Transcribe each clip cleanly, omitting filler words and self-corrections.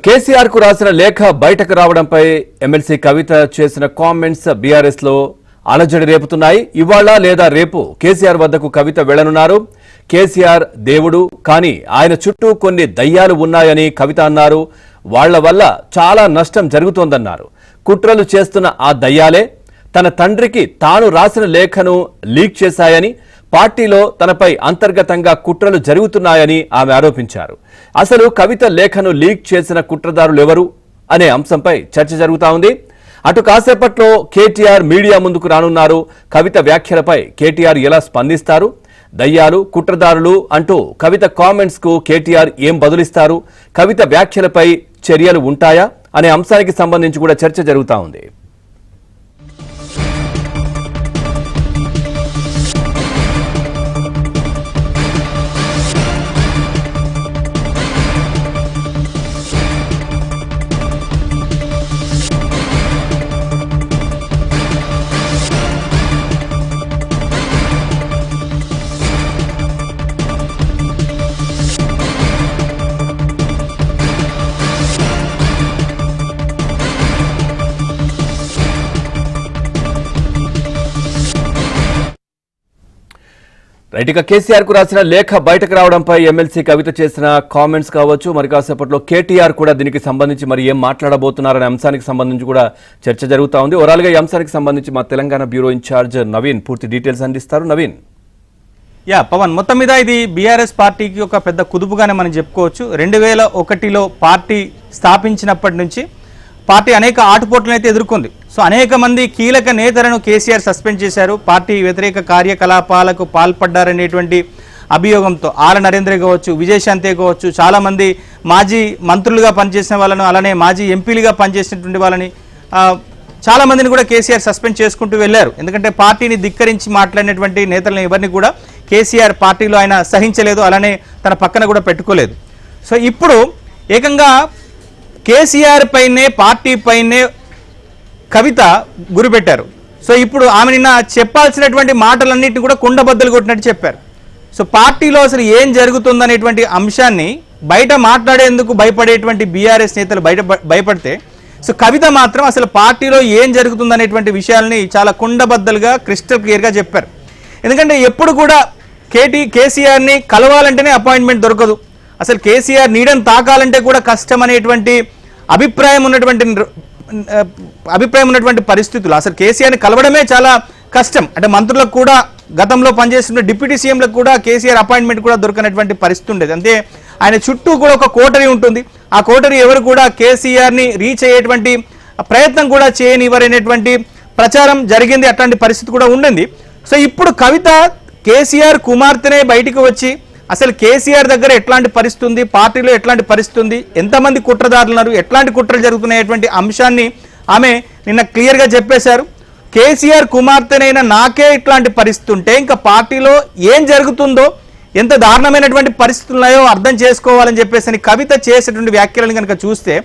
కేసీఆర్ కు రాసిన లేఖ బయటకు రావడంపై ఎమ్మెల్సీ కవిత చేసిన కామెంట్స్ బీఆర్ఎస్ లో అలజడి రేపుతున్నాయి. ఇవాళ లేదా రేపు కేసీఆర్ వద్దకు కవిత వెళ్లనున్నారు. కేసీఆర్ దేవుడు, కానీ ఆయన చుట్టూ కొన్ని దయ్యాలు ఉన్నాయని కవిత అన్నారు. వాళ్ల వల్ల చాలా నష్టం జరుగుతోందన్నారు. కుట్రలు చేస్తున్న ఆ దయ్యాలే తన తండ్రికి తాను రాసిన లేఖను లీక్ చేశాయని, పార్టీలో తనపై అంతర్గతంగా కుట్రలు జరుగుతున్నాయని ఆమె ఆరోపించారు. అసలు కవిత లేఖను లీక్ చేసిన కుట్రదారులెవరు అనే అంశంపై చర్చ జరుగుతా ఉంది. అటు కాసేపట్లో కేటీఆర్ మీడియా ముందుకు రానున్నారు. కవిత వ్యాఖ్యలపై కేటీఆర్ ఎలా స్పందిస్తారు? దయ్యాలు, కుట్రదారులు అంటూ కవిత కామెంట్స్ కు కేటీఆర్ ఏం బదులిస్తారు? కవిత వ్యాఖ్యలపై చర్యలు ఉంటాయా అనే అంశానికి సంబంధించి కూడా చర్చ జరుగుతా ఉంది. రైట్, ఇక కేసీఆర్ కు రాసిన లేఖ బయటకు రావడంపై ఎమ్మెల్సీ కవిత చేసిన కామెంట్స్ కావచ్చు, మరి కాసేపట్లో కేటీఆర్ కూడా దీనికి సంబంధించి మరి ఏం మాట్లాడబోతున్నారనే అంశానికి సంబంధించి కూడా చర్చ జరుగుతా ఉంది. ఓవరాల్ గా ఈ అంశానికి సంబంధించి మా తెలంగాణ బ్యూరో ఇన్ఛార్జ్ నవీన్ పూర్తి డీటెయిల్స్ అందిస్తారు. నవీన్. పవన్, మొత్తం మీద ఇది బీఆర్ఎస్ పార్టీకి ఒక పెద్ద కుదుపుగానే మనం చెప్పుకోవచ్చు. 2001లో పార్టీ స్థాపించినప్పటి నుంచి పార్టీ అనేక ఆటుపోట్లను అయితే ఎదుర్కొంది. సో అనేక మంది కీలక నేతలను కేసీఆర్ సస్పెండ్ చేశారు. పార్టీ వ్యతిరేక కార్యకలాపాలకు పాల్పడ్డారనేటువంటి అభియోగంతో ఆల నరేంద్ర కావచ్చు, విజయశాంతి కావచ్చు, చాలామంది మాజీ మంత్రులుగా పనిచేసిన వాళ్ళను, అలానే మాజీ ఎంపీలుగా పనిచేసినటువంటి వాళ్ళని చాలామందిని కూడా కేసీఆర్ సస్పెండ్ చేసుకుంటూ వెళ్ళారు. ఎందుకంటే పార్టీని ధిక్కరించి మాట్లాడినటువంటి నేతలను ఎవరిని కూడా కేసీఆర్ పార్టీలో ఆయన సహించలేదు, అలానే తన పక్కన కూడా పెట్టుకోలేదు. సో ఇప్పుడు ఏకంగా కేసీఆర్ పైనే, పార్టీ పైనే కవిత గురిపెట్టారు. సో ఇప్పుడు ఆమె నిన్న చెప్పాల్సినటువంటి మాటలన్నింటినీ కూడా కుండబద్దలు కొట్టినట్టు చెప్పారు. సో పార్టీలో అసలు ఏం జరుగుతుందనేటువంటి అంశాన్ని బయట మాట్లాడేందుకు భయపడేటువంటి బీఆర్ఎస్ నేతలు భయపడితే, సో కవిత మాత్రం అసలు పార్టీలో ఏం జరుగుతుందనేటువంటి విషయాల్ని చాలా కుండబద్దలుగా క్రిస్టల్ క్లియర్గా చెప్పారు. ఎందుకంటే ఎప్పుడు కూడా కేసీఆర్ని కలవాలంటేనే అపాయింట్మెంట్ దొరకదు, అసలు కేసీఆర్ నీడని తాకాలంటే కూడా కష్టం అనేటువంటి అభిప్రాయం ఉన్నటువంటి పరిస్థితులు, అసలు కేసీఆర్ని కలవడమే చాలా కష్టం. అంటే మంత్రులకు కూడా, గతంలో పనిచేస్తున్న డిప్యూటీ సీఎంలకు కూడా కేసీఆర్ అపాయింట్మెంట్ కూడా దొరకనటువంటి పరిస్థితి ఉండేది. అంతే, ఆయన చుట్టూ కూడా ఒక కోటరీ ఉంటుంది. ఆ కోటరీ ఎవరు కూడా కేసీఆర్ని రీచ్ అయ్యేటువంటి ప్రయత్నం కూడా చేయనివ్వరనేటువంటి ప్రచారం జరిగింది. అట్లాంటి పరిస్థితి కూడా ఉండింది. సో ఇప్పుడు కవిత కేసీఆర్ కుమార్తెనే బయటికి వచ్చి అసలు కేసీఆర్ దగ్గర ఎట్లాంటి పరిస్థితి ఉంది, పార్టీలో ఎట్లాంటి పరిస్థితి ఉంది, ఎంతమంది కుట్రదారులు ఉన్నారు, ఎట్లాంటి కుట్రలు జరుగుతున్నాయటువంటి అంశాన్ని ఆమె నిన్న క్లియర్గా చెప్పేశారు. కేసీఆర్ కుమార్తెనైనా నాకే ఇట్లాంటి పరిస్థితి ఉంటే ఇంకా పార్టీలో ఏం జరుగుతుందో, ఎంత దారుణమైనటువంటి పరిస్థితులు ఉన్నాయో అర్థం చేసుకోవాలని చెప్పేసి కవిత చేసేటువంటి వ్యాఖ్యలను కనుక చూస్తే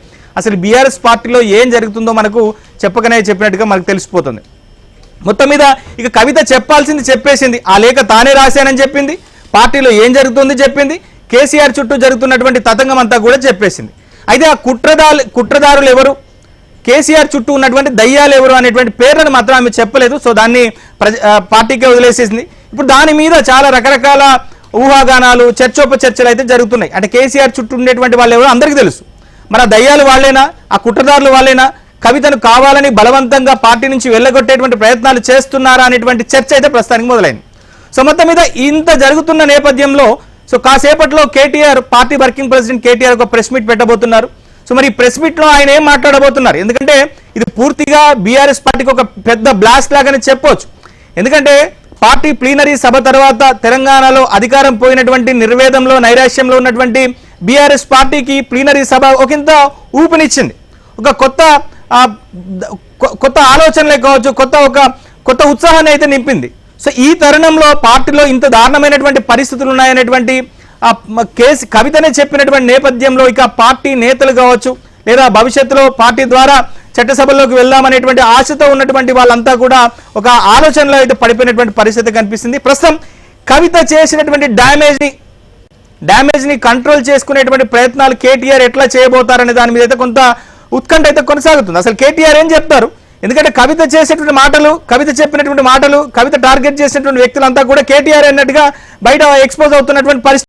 అసలు బీఆర్ఎస్ పార్టీలో ఏం జరుగుతుందో మనకు చెప్పినట్టుగా మనకు తెలిసిపోతుంది. మొత్తం మీద ఇక కవిత చెప్పాల్సింది చెప్పేసింది. ఆ లేఖ తానే రాశానని చెప్పింది, పార్టీలో ఏం జరుగుతుంది చెప్పింది, కేసీఆర్ చుట్టూ జరుగుతున్నటువంటి తతంగం అంతా కూడా చెప్పేసింది. అయితే ఆ కుట్రదారులు ఎవరు, కేసీఆర్ చుట్టూ ఉన్నటువంటి దయ్యాలు ఎవరు అనేటువంటి పేర్లను మాత్రం ఆమె చెప్పలేదు. సో దాన్ని పార్టీకే వదిలేసేసింది. ఇప్పుడు దాని మీద చాలా రకరకాల ఊహాగానాలు, చర్చోపచర్చలు అయితే జరుగుతున్నాయి. అంటే కేసీఆర్ చుట్టూ ఉండేటువంటి వాళ్ళు ఎవరు అందరికీ తెలుసు. మన దయ్యాలు వాళ్ళేనా, ఆ కుట్రదారులు వాళ్ళేనా, కవితను కావాలని బలవంతంగా పార్టీ నుంచి వెళ్ళగొట్టేటువంటి ప్రయత్నాలు చేస్తున్నారా అనేటువంటి చర్చ అయితే ప్రస్తుతానికి మొదలైంది. సో మొత్తం మీద ఇంత జరుగుతున్న నేపథ్యంలో సో కాసేపట్లో KTR, party working president KTR ఒక ప్రెస్ మీట్ పెట్టబోతున్నారు. సో మరి ఈ ప్రెస్ మీట్లో ఆయన ఏం మాట్లాడబోతున్నారు? ఎందుకంటే ఇది పూర్తిగా బీఆర్ఎస్ పార్టీకి ఒక పెద్ద బ్లాస్ట్ లాగానే చెప్పవచ్చు. ఎందుకంటే పార్టీ ప్లీనరీ సభ తర్వాత తెలంగాణలో అధికారం పోయినటువంటి నిర్వేదంలో, నైరాశ్యంలో ఉన్నటువంటి బీఆర్ఎస్ పార్టీకి ప్లీనరీ సభ ఒకంత ఊపినిచ్చింది. ఒక కొత్త ఆలోచనలే కావచ్చు, కొత్త ఉత్సాహాన్ని అయితే నింపింది. సో ఈ తరుణంలో పార్టీలో ఇంత దారుణమైనటువంటి పరిస్థితులు ఉన్నాయనేటువంటి కవితనే చెప్పినటువంటి నేపథ్యంలో ఇక పార్టీ నేతలు కావచ్చు, లేదా భవిష్యత్తులో పార్టీ ద్వారా చట్టసభల్లోకి వెళ్దామనేటువంటి ఆశతో ఉన్నటువంటి వాళ్ళంతా కూడా ఒక ఆలోచనలో అయితే పడిపోయినటువంటి పరిస్థితి కనిపిస్తుంది. ప్రస్తుతం కవిత చేసినటువంటి డ్యామేజ్ని డ్యామేజ్ ని కంట్రోల్ చేసుకునేటువంటి ప్రయత్నాలు కేటీఆర్ ఎట్లా చేయబోతారనే దాని మీద అయితే కొంత ఉత్కంఠ అయితే కొనసాగుతుంది. అసలు కేటీఆర్ ఏం చెప్తారు? ఎందుకంటే కవిత చేసేటువంటి మాటలు, కవిత చెప్పినటువంటి మాటలు, కవిత టార్గెట్ చేసినటువంటి వ్యక్తులంతా కూడా కేటీఆర్ అన్నట్టుగా బయట ఎక్స్పోజ్ అవుతున్నటువంటి పరిస్థితి.